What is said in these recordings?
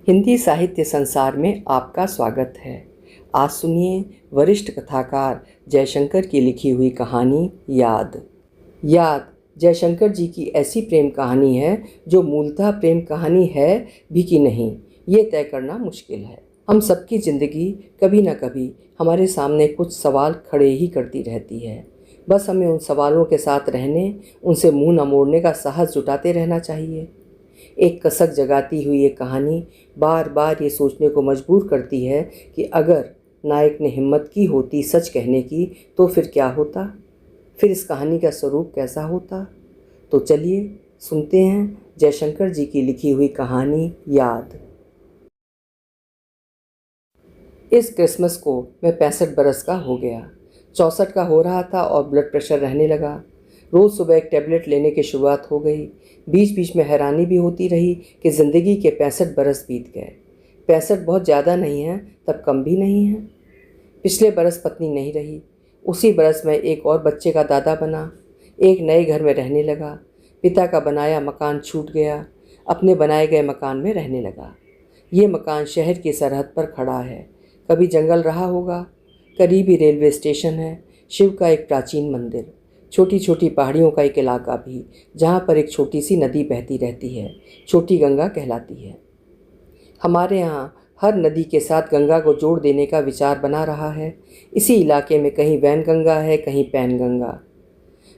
हिंदी साहित्य संसार में आपका स्वागत है। आज सुनिए वरिष्ठ कथाकार जयशंकर की लिखी हुई कहानी याद। जयशंकर जी की ऐसी प्रेम कहानी है जो मूलतः प्रेम कहानी है भी कि नहीं, ये तय करना मुश्किल है। हम सबकी ज़िंदगी कभी न कभी हमारे सामने कुछ सवाल खड़े ही करती रहती है। बस हमें उन सवालों के साथ रहने, उनसे मुंह न मोड़ने का साहस जुटाते रहना चाहिए। एक कसक जगाती हुई ये कहानी बार बार ये सोचने को मजबूर करती है कि अगर नायक ने हिम्मत की होती सच कहने की तो फिर क्या होता, फिर इस कहानी का स्वरूप कैसा होता। तो चलिए सुनते हैं जयशंकर जी की लिखी हुई कहानी याद। इस क्रिसमस को मैं 65 बरस का हो गया, 64 का हो रहा था और ब्लड प्रेशर रहने लगा। रोज़ सुबह एक टैबलेट लेने की शुरुआत हो गई। बीच बीच में हैरानी भी होती रही कि ज़िंदगी के 65 बरस बीत गए। 65 बहुत ज़्यादा नहीं है, तब कम भी नहीं है। पिछले बरस पत्नी नहीं रही, उसी बरस मैं एक और बच्चे का दादा बना, एक नए घर में रहने लगा। पिता का बनाया मकान छूट गया, अपने बनाए गए मकान में रहने लगा। ये मकान शहर की सरहद पर खड़ा है। कभी जंगल रहा होगा, करीब ही रेलवे स्टेशन है, शिव का एक प्राचीन मंदिर, छोटी छोटी पहाड़ियों का एक इलाका भी, जहाँ पर एक छोटी सी नदी बहती रहती है, छोटी गंगा कहलाती है। हमारे यहाँ हर नदी के साथ गंगा को जोड़ देने का विचार बना रहा है। इसी इलाके में कहीं वैन गंगा है, कहीं पैन गंगा।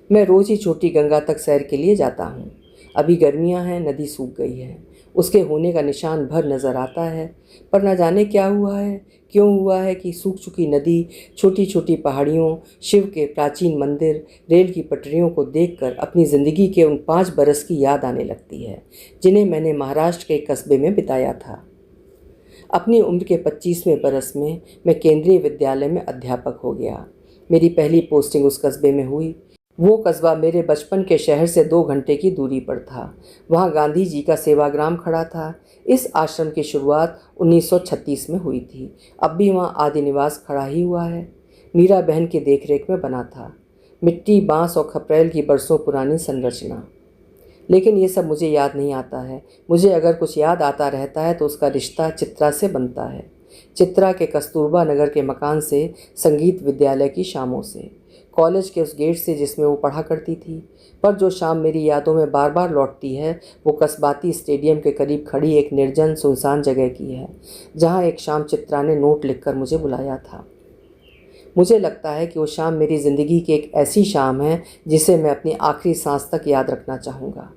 मैं रोज़ ही छोटी गंगा तक सैर के लिए जाता हूँ। अभी गर्मियाँ हैं, नदी सूख गई है, उसके होने का निशान भर नज़र आता है, पर न जाने क्या हुआ है, क्यों हुआ है कि सूख चुकी नदी, छोटी छोटी पहाड़ियों, शिव के प्राचीन मंदिर, रेल की पटरियों को देखकर अपनी ज़िंदगी के उन 5 बरस की याद आने लगती है जिन्हें मैंने महाराष्ट्र के एक कस्बे में बिताया था। अपनी उम्र के 25वें बरस में मैं केंद्रीय विद्यालय में अध्यापक हो गया। मेरी पहली पोस्टिंग उस कस्बे में हुई। वो कस्बा मेरे बचपन के शहर से 2 घंटे की दूरी पर था। वहाँ गांधी जी का सेवाग्राम खड़ा था। इस आश्रम की शुरुआत 1936 में हुई थी। अब भी वहाँ आदि निवास खड़ा ही हुआ है। मीरा बहन की देखरेख में बना था। मिट्टी, बांस और खपरेल की बरसों पुरानी संरचना। लेकिन ये सब मुझे याद नहीं आता है। मुझे अगर कुछ याद आता रहता है तो उसका रिश्ता चित्रा से बनता है। चित्रा के कस्तूरबा नगर के मकान से, संगीत विद्यालय की शामों से, कॉलेज के उस गेट से जिसमें वो पढ़ा करती थी। पर जो शाम मेरी यादों में बार बार लौटती है वो कस्बाती स्टेडियम के करीब खड़ी एक निर्जन सुनसान जगह की है, जहाँ एक शाम चित्रा ने नोट लिखकर मुझे बुलाया था। मुझे लगता है कि वो शाम मेरी ज़िंदगी की एक ऐसी शाम है जिसे मैं अपनी आखिरी सांस तक याद रखना चाहूँगा।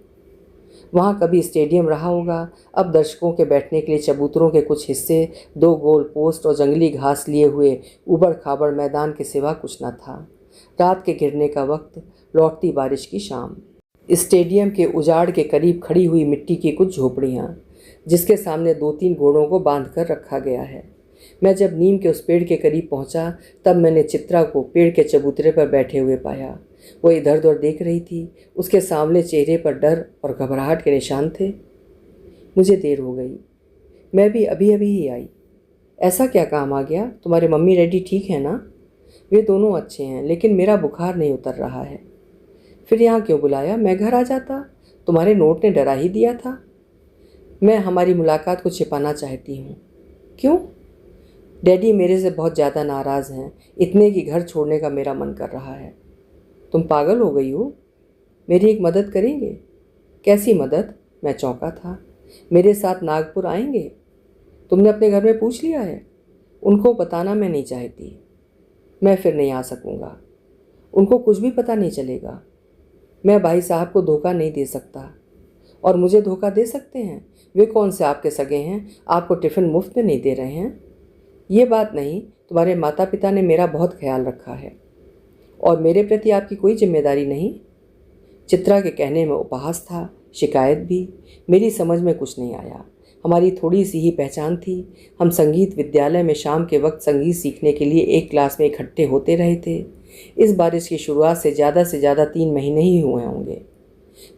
वहाँ कभी स्टेडियम रहा होगा, अब दर्शकों के बैठने के लिए चबूतरों के कुछ हिस्से, 2 गोल पोस्ट और जंगली घास लिए हुए ऊबड़ खाबड़ मैदान के सिवा कुछ न था। रात के गिरने का वक्त, लौटती बारिश की शाम, स्टेडियम के उजाड़ के करीब खड़ी हुई मिट्टी की कुछ झोपड़ियाँ, जिसके सामने 2-3 घोड़ों को बांध कर रखा गया है। मैं जब नीम के उस पेड़ के करीब पहुंचा तब मैंने चित्रा को पेड़ के चबूतरे पर बैठे हुए पाया। वो इधर उधर देख रही थी। उसके सामने चेहरे पर डर और घबराहट के निशान थे। मुझे देर हो गई, मैं भी अभी अभी ही आई। ऐसा क्या काम आ गया? तुम्हारे मम्मी डैडी ठीक है ना? वे दोनों अच्छे हैं, लेकिन मेरा बुखार नहीं उतर रहा है। फिर यहाँ क्यों बुलाया? मैं घर आ जाता, तुम्हारे नोट ने डरा ही दिया था। मैं हमारी मुलाकात को छिपाना चाहती हूँ। क्यों? डैडी मेरे से बहुत ज़्यादा नाराज़ हैं, इतने कि घर छोड़ने का मेरा मन कर रहा है। तुम पागल हो गई हो? मेरी एक मदद करेंगे? कैसी मदद? मैं चौंका था। मेरे साथ नागपुर आएंगे? तुमने अपने घर में पूछ लिया है? उनको बताना मैं नहीं चाहती। मैं फिर नहीं आ सकूँगा, उनको कुछ भी पता नहीं चलेगा। मैं भाई साहब को धोखा नहीं दे सकता। और मुझे धोखा दे सकते हैं? वे कौन से आपके सगे हैं? आपको टिफ़िन मुफ्त में नहीं दे रहे हैं? ये बात नहीं, तुम्हारे माता पिता ने मेरा बहुत ख्याल रखा है और मेरे प्रति आपकी कोई जिम्मेदारी नहीं। चित्रा के कहने में उपहास था, शिकायत भी। मेरी समझ में कुछ नहीं आया। हमारी थोड़ी सी ही पहचान थी। हम संगीत विद्यालय में शाम के वक्त संगीत सीखने के लिए एक क्लास में इकट्ठे होते रहे थे। इस बारिश की शुरुआत से ज़्यादा 3 महीने ही हुए होंगे।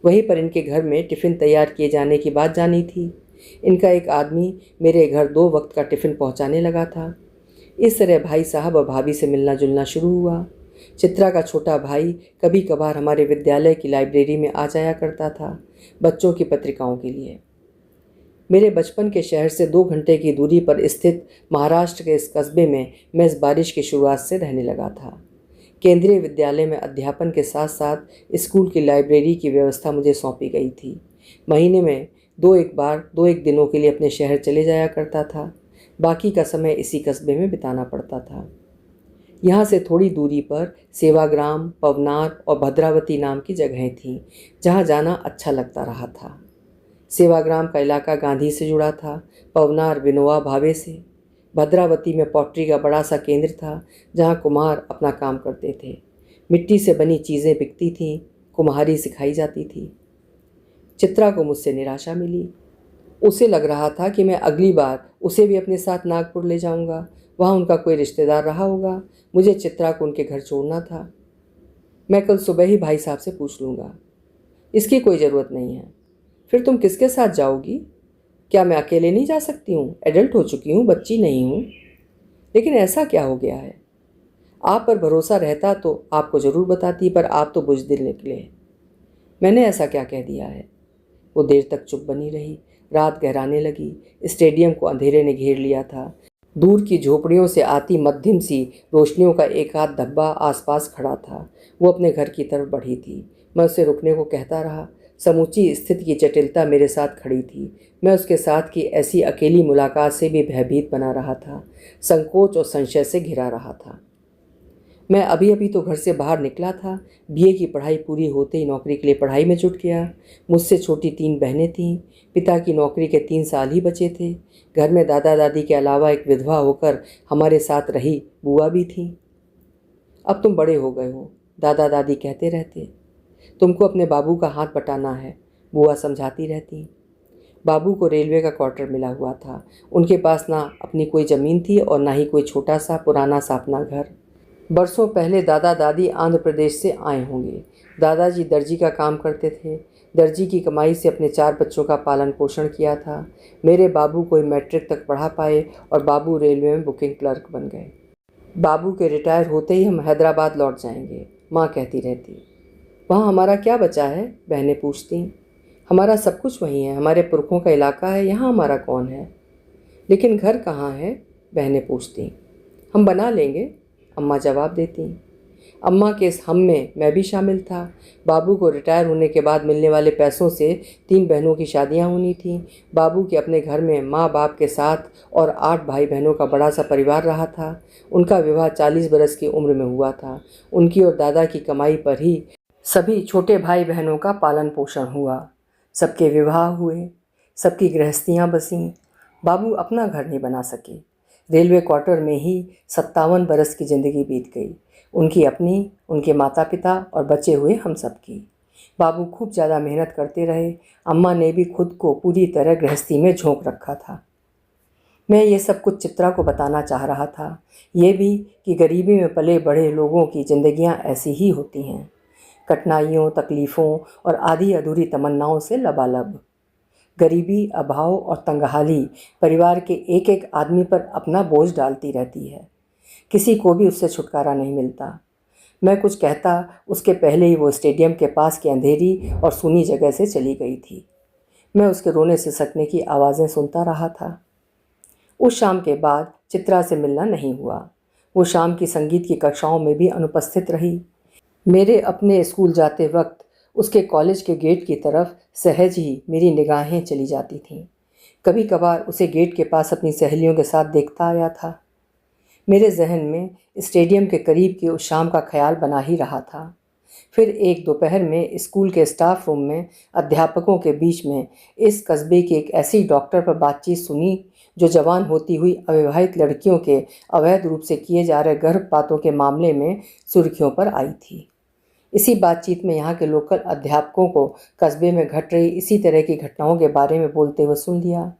वहीं पर इनके घर में टिफ़िन तैयार किए जाने की बात जानी थी। इनका एक आदमी मेरे घर 2 वक्त का टिफ़िन पहुंचाने लगा था। इस तरह भाई साहब और भाभी से मिलना जुलना शुरू हुआ। चित्रा का छोटा भाई कभी कभार हमारे विद्यालय की लाइब्रेरी में आ जाया करता था, बच्चों की पत्रिकाओं के लिए। मेरे बचपन के शहर से 2 घंटे की दूरी पर स्थित महाराष्ट्र के इस कस्बे में मैं इस बारिश की शुरुआत से रहने लगा था। केंद्रीय विद्यालय में अध्यापन के साथ साथ स्कूल की लाइब्रेरी की व्यवस्था मुझे सौंपी गई थी। महीने में दो एक दिनों के लिए अपने शहर चले जाया करता था। बाकी का समय इसी कस्बे में बिताना पड़ता था। यहाँ से थोड़ी दूरी पर सेवाग्राम, पवनार और भद्रावती नाम की जगहें थीं, जहाँ जाना अच्छा लगता रहा था। सेवाग्राम का इलाका गांधी से जुड़ा था, पवनार विनोबा भावे से। भद्रावती में पॉटरी का बड़ा सा केंद्र था, जहाँ कुम्हार अपना काम करते थे। मिट्टी से बनी चीज़ें बिकती थीं, कुम्हारी सिखाई जाती थी। चित्रा को मुझसे निराशा मिली। उसे लग रहा था कि मैं अगली बार उसे भी अपने साथ नागपुर ले जाऊंगा। वहाँ उनका कोई रिश्तेदार रहा होगा। मुझे चित्रा को उनके घर छोड़ना था। मैं कल सुबह ही भाई साहब से पूछ लूँगा। इसकी कोई ज़रूरत नहीं है। फिर तुम किसके साथ जाओगी? क्या मैं अकेले नहीं जा सकती हूँ? एडल्ट हो चुकी हूँ, बच्ची नहीं हूँ। लेकिन ऐसा क्या हो गया है? आप पर भरोसा रहता तो आपको ज़रूर बताती, पर आप तो बुज़दिल निकले। मैंने ऐसा क्या कह दिया है? वो देर तक चुप बनी रही। रात गहराने लगी। स्टेडियम को अंधेरे ने घेर लिया था। दूर की झोपड़ियों से आती मध्यम सी रोशनियों का एक आध धब्बा आसपास खड़ा था। वो अपने घर की तरफ बढ़ी थी। मैं उसे रुकने को कहता रहा। समूची स्थिति की जटिलता मेरे साथ खड़ी थी। मैं उसके साथ की ऐसी अकेली मुलाकात से भी भयभीत बना रहा था, संकोच और संशय से घिरा रहा था। मैं अभी अभी तो घर से बाहर निकला था। बीए की पढ़ाई पूरी होते ही नौकरी के लिए पढ़ाई में जुट गया। मुझसे छोटी 3 बहनें थीं। पिता की नौकरी के 3 साल ही बचे थे। घर में दादा दादी के अलावा एक विधवा होकर हमारे साथ रही बुआ भी थी। अब तुम बड़े हो गए हो, दादा दादी कहते रहते। तुमको अपने बाबू का हाथ बटाना है, बुआ समझाती रहती। बाबू को रेलवे का क्वार्टर मिला हुआ था। उनके पास ना अपनी कोई ज़मीन थी और ना ही कोई छोटा सा पुराना सा अपना घर। बरसों पहले दादा दादी आंध्र प्रदेश से आए होंगे। दादाजी दर्जी का काम करते थे। दर्जी की कमाई से अपने 4 बच्चों का पालन पोषण किया था। मेरे बाबू कोई मैट्रिक तक पढ़ा पाए और बाबू रेलवे में बुकिंग क्लर्क बन गए। बाबू के रिटायर होते ही हम हैदराबाद लौट जाएंगे, माँ कहती रहती। वहाँ हमारा क्या बचा है? बहनें पूछती। हमारा सब कुछ वहीं है, हमारे पुरखों का इलाका है, यहाँ हमारा कौन है? लेकिन घर कहाँ है? बहनें पूछती। हम बना लेंगे, अम्मा जवाब देती। अम्मा के इस हम में मैं भी शामिल था। बाबू को रिटायर होने के बाद मिलने वाले पैसों से 3 बहनों की शादियां होनी थीं। बाबू के अपने घर में माँ बाप के साथ और 8 भाई बहनों का बड़ा सा परिवार रहा था। उनका विवाह 40 बरस की उम्र में हुआ था। उनकी और दादा की कमाई पर ही सभी छोटे भाई बहनों का पालन पोषण हुआ। सबके विवाह हुए, सबकी गृहस्थियाँ बसीं। बाबू अपना घर नहीं बना सके। रेलवे क्वार्टर में ही 57 बरस की ज़िंदगी बीत गई, उनकी अपनी, उनके माता पिता और बचे हुए हम सब की। बाबू खूब ज़्यादा मेहनत करते रहे। अम्मा ने भी खुद को पूरी तरह गृहस्थी में झोंक रखा था। मैं ये सब कुछ चित्रा को बताना चाह रहा था, ये भी कि गरीबी में पले बड़े लोगों की ज़िंदगियाँ ऐसी ही होती हैं, कठिनाइयों, तकलीफ़ों और आधी अधूरी तमन्नाओं से लबालब। गरीबी, अभाव और तंगहाली परिवार के एक एक आदमी पर अपना बोझ डालती रहती है। किसी को भी उससे छुटकारा नहीं मिलता। मैं कुछ कहता उसके पहले ही वो स्टेडियम के पास की अंधेरी और सूनी जगह से चली गई थी। मैं उसके रोने से सकने की आवाज़ें सुनता रहा था। उस शाम के बाद चित्रा से मिलना नहीं हुआ। वो शाम की संगीत की कक्षाओं में भी अनुपस्थित रही। मेरे अपने स्कूल जाते वक्त उसके कॉलेज के गेट की तरफ सहज ही मेरी निगाहें चली जाती थीं। कभी कभार उसे गेट के पास अपनी सहेलियों के साथ देखता आया था। मेरे जहन में स्टेडियम के करीब की उस शाम का ख्याल बना ही रहा था। फिर एक दोपहर में स्कूल के स्टाफ रूम में अध्यापकों के बीच में इस कस्बे की एक ऐसी डॉक्टर पर बातचीत सुनी जो जवान होती हुई अविवाहित लड़कियों के अवैध रूप से किए जा रहे गर्भपातों के मामले में सुर्खियों पर आई थी। इसी बातचीत में यहाँ के लोकल अध्यापकों को कस्बे में घट रही इसी तरह की घटनाओं के बारे में बोलते हुए सुन लिया।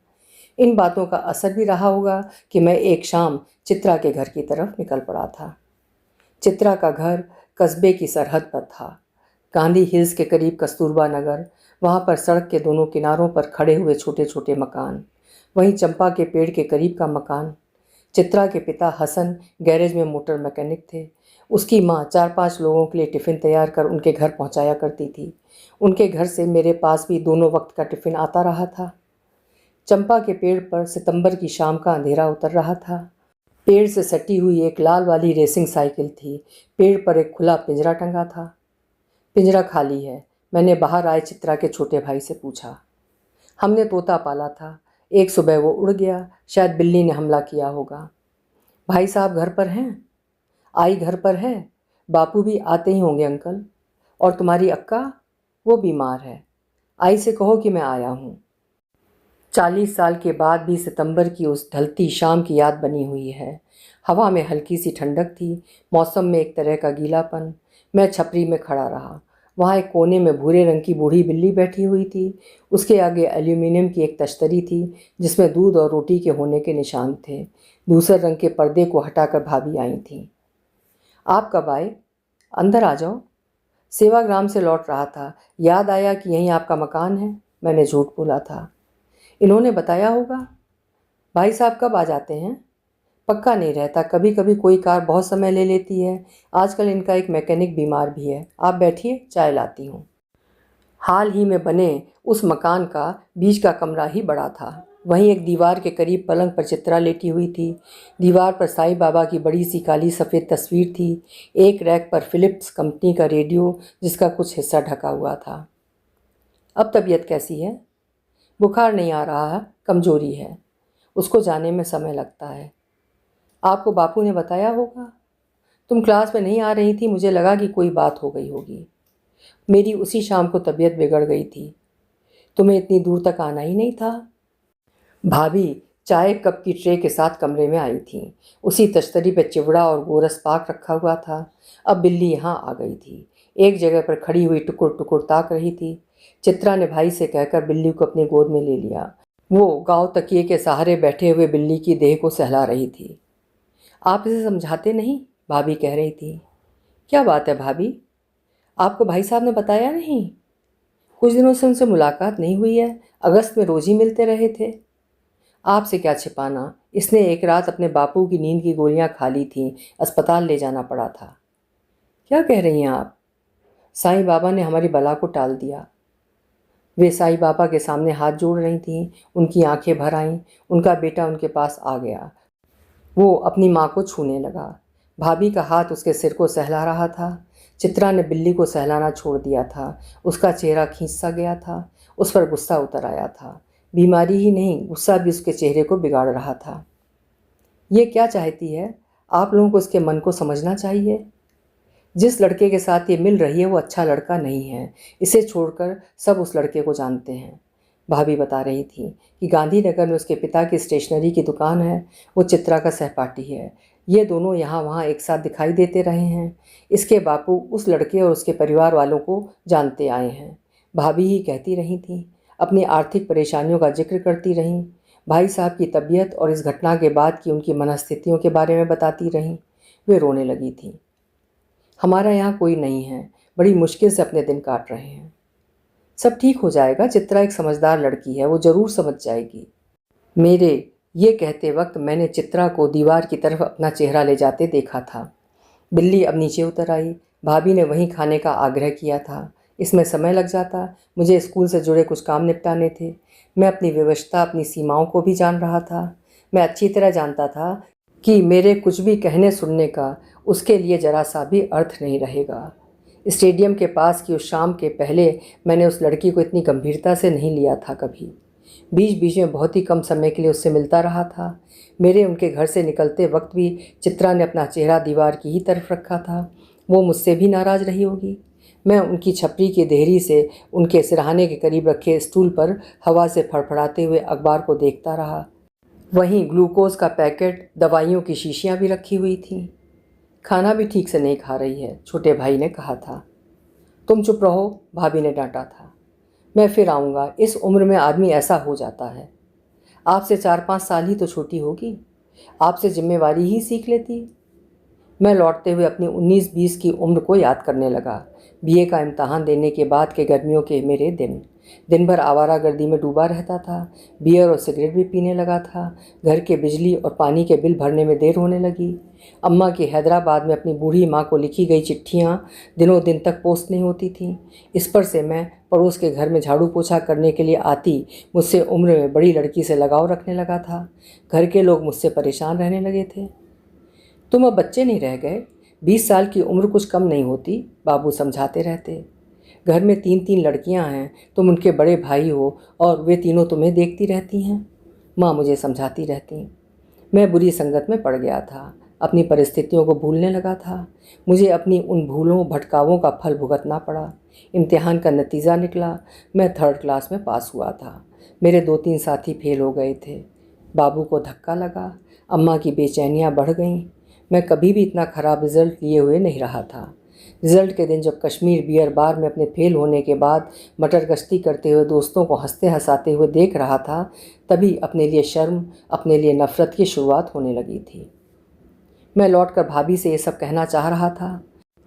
इन बातों का असर भी रहा होगा कि मैं एक शाम चित्रा के घर की तरफ निकल पड़ा था। चित्रा का घर कस्बे की सरहद पर था, गांधी हिल्स के करीब कस्तूरबा नगर। वहाँ पर सड़क के दोनों किनारों पर खड़े हुए छोटे छोटे मकान, वहीं चंपा के पेड़ के करीब का मकान। चित्रा के पिता हसन गैरेज में मोटर मैकेनिक थे। उसकी माँ 4-5 लोगों के लिए टिफ़िन तैयार कर उनके घर पहुँचाया करती थी। उनके घर से मेरे पास भी दोनों वक्त का टिफ़िन आता रहा था। चंपा के पेड़ पर सितंबर की शाम का अंधेरा उतर रहा था। पेड़ से सटी हुई एक लाल वाली रेसिंग साइकिल थी। पेड़ पर एक खुला पिंजरा टंगा था। पिंजरा खाली है, मैंने बाहर आए चित्रा के छोटे भाई से पूछा। हमने तोता पाला था, एक सुबह वो उड़ गया, शायद बिल्ली ने हमला किया होगा। भाई साहब घर पर हैं? आई घर पर है, बापू भी आते ही होंगे अंकल। और तुम्हारी अक्का? वो बीमार है, आई से कहो कि मैं आया हूँ। 40 साल के बाद भी सितंबर की उस ढलती शाम की याद बनी हुई है। हवा में हल्की सी ठंडक थी, मौसम में एक तरह का गीलापन। मैं छपरी में खड़ा रहा। वहाँ एक कोने में भूरे रंग की बूढ़ी बिल्ली बैठी हुई थी। उसके आगे एल्यूमिनियम की एक तश्तरी थी जिसमें दूध और रोटी के होने के निशान थे। दूसरे रंग के पर्दे को हटाकर भाभी आई थीं। आप कब आए? अंदर आ जाओ। सेवाग्राम से लौट रहा था, याद आया कि यहीं आपका मकान है। मैंने झूठ बोला था। इन्होंने बताया होगा। भाई साहब कब आ जाते हैं? पक्का नहीं रहता, कभी कभी कोई कार बहुत समय ले लेती है। आजकल इनका एक मैकेनिक बीमार भी है। आप बैठिए, चाय लाती हूँ। हाल ही में बने उस मकान का बीच का कमरा ही बड़ा था। वहीं एक दीवार के करीब पलंग पर चित्रा लेटी हुई थी। दीवार पर साईं बाबा की बड़ी सी काली सफ़ेद तस्वीर थी। एक रैक पर फिलिप्स कंपनी का रेडियो जिसका कुछ हिस्सा ढका हुआ था। अब तबीयत कैसी है? बुखार नहीं आ रहा है, कमजोरी है। उसको जाने में समय लगता है। आपको बापू ने बताया होगा। तुम क्लास में नहीं आ रही थी, मुझे लगा कि कोई बात हो गई होगी। मेरी उसी शाम को तबीयत बिगड़ गई थी। तुम्हें इतनी दूर तक आना ही नहीं था। भाभी चाय कप की ट्रे के साथ कमरे में आई थी। उसी तश्तरी पर चिवड़ा और गोरस पाक रखा हुआ था। अब बिल्ली यहाँ आ गई थी। एक जगह पर खड़ी हुई टुकुर टुकुर ताक रही थी। चित्रा ने भाई से कहकर बिल्ली को अपनी गोद में ले लिया। वो गांव तकिए के सहारे बैठे हुए बिल्ली की देह को सहला रही थी। आप इसे समझाते नहीं? भाभी कह रही थी। क्या बात है भाभी, आपको भाई साहब ने बताया नहीं? कुछ दिनों से उनसे मुलाकात नहीं हुई है। अगस्त में रोज ही मिलते रहे थे। आपसे क्या छिपाना, इसने एक रात अपने बापू की नींद की गोलियां खा ली थीं, अस्पताल ले जाना पड़ा था। क्या कह रही हैं आप? साईं बाबा ने हमारी बला को टाल दिया। वे साईं बाबा के सामने हाथ जोड़ रही थीं। उनकी आंखें भर आईं। उनका बेटा उनके पास आ गया। वो अपनी माँ को छूने लगा। भाभी का हाथ उसके सिर को सहला रहा था। चित्रा ने बिल्ली को सहलाना छोड़ दिया था। उसका चेहरा खींच सा गया था। उस पर गुस्सा उतर आया था। बीमारी ही नहीं, गुस्सा भी उसके चेहरे को बिगाड़ रहा था। ये क्या चाहती है? आप लोगों को इसके मन को समझना चाहिए। जिस लड़के के साथ ये मिल रही है वो अच्छा लड़का नहीं है। इसे छोड़कर सब उस लड़के को जानते हैं। भाभी बता रही थी कि गांधीनगर में उसके पिता की स्टेशनरी की दुकान है। वो चित्रा का सहपाठी है। ये दोनों यहाँ वहाँ एक साथ दिखाई देते रहे हैं। इसके बापू उस लड़के और उसके परिवार वालों को जानते आए हैं। भाभी ही कहती रही थी, अपनी आर्थिक परेशानियों का जिक्र करती रहीं। भाई साहब की तबीयत और इस घटना के बाद की उनकी मनस्थितियों के बारे में बताती रहीं। वे रोने लगी थी। हमारा यहाँ कोई नहीं है, बड़ी मुश्किल से अपने दिन काट रहे हैं। सब ठीक हो जाएगा, चित्रा एक समझदार लड़की है, वो ज़रूर समझ जाएगी। मेरे ये कहते वक्त मैंने चित्रा को दीवार की तरफ अपना चेहरा ले जाते देखा था। बिल्ली अब नीचे उतर आई। भाभी ने वहीं खाने का आग्रह किया था। इसमें समय लग जाता, मुझे स्कूल से जुड़े कुछ काम निपटाने थे। मैं अपनी व्यवस्था, अपनी सीमाओं को भी जान रहा था। मैं अच्छी तरह जानता था कि मेरे कुछ भी कहने सुनने का उसके लिए जरा सा भी अर्थ नहीं रहेगा। स्टेडियम के पास की उस शाम के पहले मैंने उस लड़की को इतनी गंभीरता से नहीं लिया था कभी। बीच बीच में बहुत ही कम समय के लिए उससे मिलता रहा था। मेरे उनके घर से निकलते वक्त भी चित्रा ने अपना चेहरा दीवार की ही तरफ रखा था। वो मुझसे भी नाराज़ रही होगी। मैं उनकी छपरी की देहरी से उनके सिरहाने के करीब रखे स्टूल पर हवा से फड़फड़ाते हुए अखबार को देखता रहा। वहीं ग्लूकोज का पैकेट, दवाइयों की शीशियाँ भी रखी हुई थीं। खाना भी ठीक से नहीं खा रही है, छोटे भाई ने कहा था। तुम चुप रहो, भाभी ने डांटा था। मैं फिर आऊँगा, इस उम्र में आदमी ऐसा हो जाता है। आपसे 4-5 साल ही तो छोटी होगी, आपसे जिम्मेवारी ही सीख लेती। मैं लौटते हुए अपनी 19-20 की उम्र को याद करने लगा। बीए का इम्तहान देने के बाद के गर्मियों के मेरे दिन भर आवारागर्दी में डूबा रहता था। बियर और सिगरेट भी पीने लगा था। घर के बिजली और पानी के बिल भरने में देर होने लगी। अम्मा की हैदराबाद में अपनी बूढ़ी माँ को लिखी गई चिट्ठियाँ दिनों दिन तक पोस्ट नहीं होती थीं। इस पर से मैं पड़ोस के घर में झाड़ू पोछा करने के लिए आती मुझसे उम्र में बड़ी लड़की से लगाव रखने लगा था। घर के लोग मुझसे परेशान रहने लगे थे। तुम अब बच्चे नहीं रह गए, 20 साल की उम्र कुछ कम नहीं होती, बाबू समझाते रहते। घर में 3-3 लड़कियां हैं, तुम उनके बड़े भाई हो और वे तीनों तुम्हें देखती रहती हैं, माँ मुझे समझाती रहती। मैं बुरी संगत में पड़ गया था, अपनी परिस्थितियों को भूलने लगा था। मुझे अपनी उन भूलों भटकावों का फल भुगतना पड़ा। इम्तिहान का नतीजा निकला, मैं 3rd क्लास में पास हुआ था। मेरे 2-3 साथी फेल हो गए थे। बाबू को धक्का लगा, अम्मा की बेचैनियाँ बढ़ गईं। मैं कभी भी इतना ख़राब रिज़ल्ट लिए हुए नहीं रहा था। रिज़ल्ट के दिन जब कश्मीर बियर बार में अपने फेल होने के बाद मटर गश्ती करते हुए दोस्तों को हंसते हंसाते हुए देख रहा था, तभी अपने लिए शर्म, अपने लिए नफ़रत की शुरुआत होने लगी थी। मैं लौटकर भाभी से ये सब कहना चाह रहा था,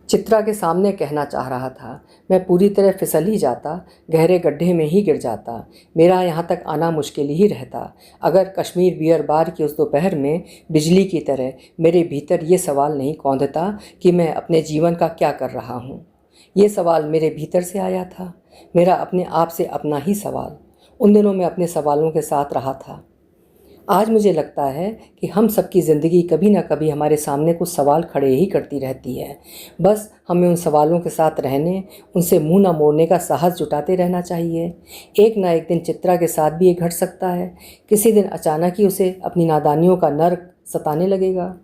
चित्रा के सामने कहना चाह रहा था। मैं पूरी तरह फिसल ही जाता, गहरे गड्ढे में ही गिर जाता। मेरा यहाँ तक आना मुश्किल ही रहता अगर कश्मीर बियर बार की उस दोपहर में बिजली की तरह मेरे भीतर ये सवाल नहीं कौंधता कि मैं अपने जीवन का क्या कर रहा हूँ। ये सवाल मेरे भीतर से आया था, मेरा अपने आप से अपना ही सवाल। उन दिनों मैं अपने सवालों के साथ रहा था। आज मुझे लगता है कि हम सबकी ज़िंदगी कभी ना कभी हमारे सामने कुछ सवाल खड़े ही करती रहती है। बस हमें उन सवालों के साथ रहने, उनसे मुंह ना मोड़ने का साहस जुटाते रहना चाहिए। एक ना एक दिन चित्रा के साथ भी ये घट सकता है। किसी दिन अचानक ही उसे अपनी नादानियों का नर्क सताने लगेगा।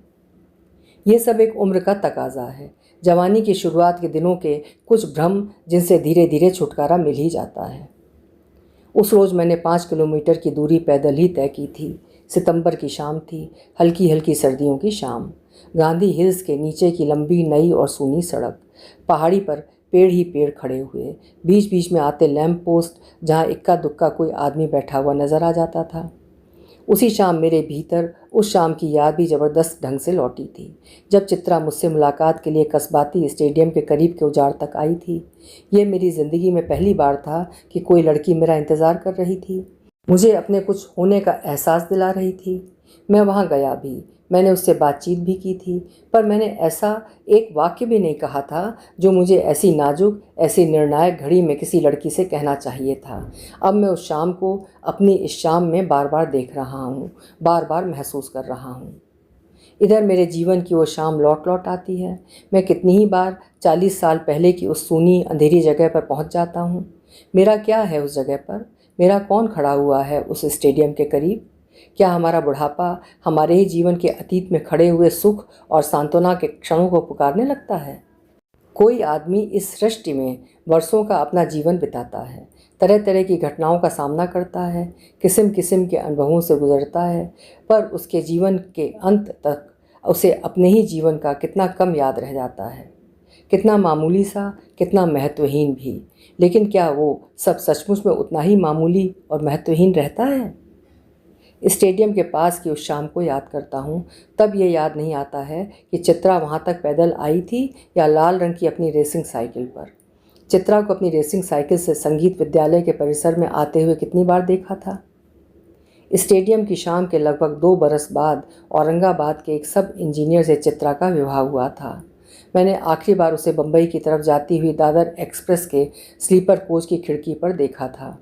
ये सब एक उम्र का तकाजा है, जवानी की शुरुआत के दिनों के कुछ भ्रम जिनसे धीरे धीरे छुटकारा मिल ही जाता है। उस रोज़ मैंने 5 किलोमीटर की दूरी पैदल ही तय की थी। सितंबर की शाम थी, हल्की हल्की सर्दियों की शाम। गांधी हिल्स के नीचे की लंबी नई और सूनी सड़क, पहाड़ी पर पेड़ ही पेड़ खड़े हुए, बीच बीच में आते लैंप पोस्ट जहाँ इक्का दुक्का कोई आदमी बैठा हुआ नजर आ जाता था। उसी शाम मेरे भीतर उस शाम की याद भी ज़बरदस्त ढंग से लौटी थी, जब चित्रा मुझसे मुलाकात के लिए कस्बाती स्टेडियम के करीब के उजाड़ तक आई थी। ये मेरी ज़िंदगी में पहली बार था कि कोई लड़की मेरा इंतज़ार कर रही थी, मुझे अपने कुछ होने का एहसास दिला रही थी। मैं वहाँ गया भी, मैंने उससे बातचीत भी की थी, पर मैंने ऐसा एक वाक्य भी नहीं कहा था जो मुझे ऐसी नाजुक, ऐसी निर्णायक घड़ी में किसी लड़की से कहना चाहिए था। अब मैं उस शाम को अपनी इस शाम में बार बार देख रहा हूँ, बार बार महसूस कर रहा हूँ। इधर मेरे जीवन की वो शाम लौट लौट आती है। मैं कितनी ही बार 40 साल पहले की उस सूनी अंधेरी जगह पर पहुँच जाता हूँ। मेरा क्या है उस जगह पर? मेरा कौन खड़ा हुआ है उस स्टेडियम के करीब? क्या हमारा बुढ़ापा हमारे ही जीवन के अतीत में खड़े हुए सुख और सांत्वना के क्षणों को पुकारने लगता है? कोई आदमी इस सृष्टि में वर्षों का अपना जीवन बिताता है, तरह तरह की घटनाओं का सामना करता है, किस्म किस्म के अनुभवों से गुजरता है, पर उसके जीवन के अंत तक उसे अपने ही जीवन का कितना कम याद रह जाता है, कितना मामूली सा, कितना महत्वहीन भी। लेकिन क्या वो सब सचमुच में उतना ही मामूली और महत्वहीन रहता है? स्टेडियम के पास की उस शाम को याद करता हूँ, तब ये याद नहीं आता है कि चित्रा वहाँ तक पैदल आई थी या लाल रंग की अपनी रेसिंग साइकिल पर। चित्रा को अपनी रेसिंग साइकिल से संगीत विद्यालय के परिसर में आते हुए कितनी बार देखा था। स्टेडियम की शाम के लगभग 2 बरस बाद औरंगाबाद के एक सब इंजीनियर से चित्रा का विवाह हुआ था। मैंने आखिरी बार उसे बम्बई की तरफ जाती हुई दादर एक्सप्रेस के स्लीपर कोच की खिड़की पर देखा था।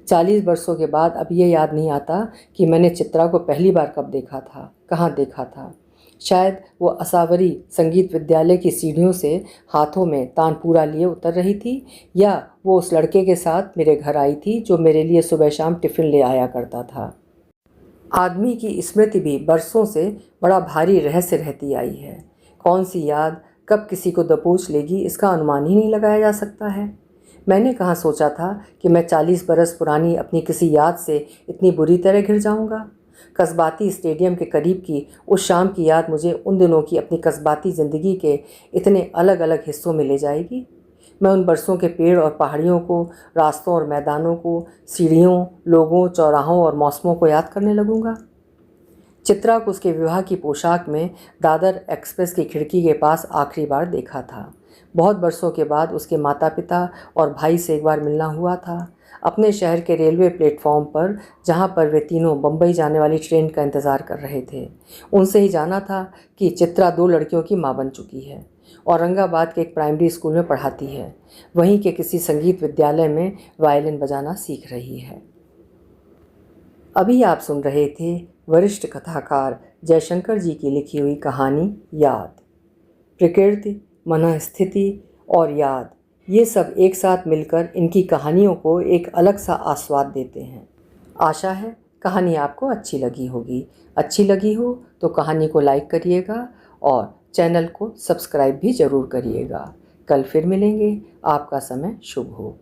40 वर्षों के बाद अब ये याद नहीं आता कि मैंने चित्रा को पहली बार कब देखा था, कहाँ देखा था। शायद वो असावरी संगीत विद्यालय की सीढ़ियों से हाथों में तानपूरा लिए उतर रही थी, या वो उस लड़के के साथ मेरे घर आई थी जो मेरे लिए सुबह शाम टिफ़िन ले आया करता था। आदमी की स्मृति भी बरसों से बड़ा भारी रहस्य रहती आई है। कौन सी याद कब किसी को दबोच लेगी, इसका अनुमान ही नहीं लगाया जा सकता है। मैंने कहाँ सोचा था कि मैं 40 बरस पुरानी अपनी किसी याद से इतनी बुरी तरह घिर जाऊँगा। कस्बाती स्टेडियम के करीब की उस शाम की याद मुझे उन दिनों की अपनी कस्बाती ज़िंदगी के इतने अलग अलग हिस्सों में ले जाएगी। मैं उन बरसों के पेड़ और पहाड़ियों को, रास्तों और मैदानों को, सीढ़ियों, लोगों, चौराहों और मौसमों को याद करने लगूँगा। चित्रा को उसके विवाह की पोशाक में दादर एक्सप्रेस की खिड़की के पास आखिरी बार देखा था। बहुत बरसों के बाद उसके माता पिता और भाई से एक बार मिलना हुआ था। अपने शहर के रेलवे प्लेटफॉर्म पर, जहाँ पर वे तीनों बम्बई जाने वाली ट्रेन का इंतज़ार कर रहे थे। उनसे ही जाना था कि चित्रा 2 लड़कियों की माँ बन चुकी है, औरंगाबाद के एक प्राइमरी स्कूल में पढ़ाती है, वहीं के किसी संगीत विद्यालय में वायलिन बजाना सीख रही है। अभी आप सुन रहे थे वरिष्ठ कथाकार जयशंकर जी की लिखी हुई कहानी याद। प्रकृति, मनःस्थिति और याद, ये सब एक साथ मिलकर इनकी कहानियों को एक अलग सा आस्वाद देते हैं। आशा है कहानी आपको अच्छी लगी होगी। अच्छी लगी हो तो कहानी को लाइक करिएगा और चैनल को सब्सक्राइब भी ज़रूर करिएगा। कल फिर मिलेंगे। आपका समय शुभ हो।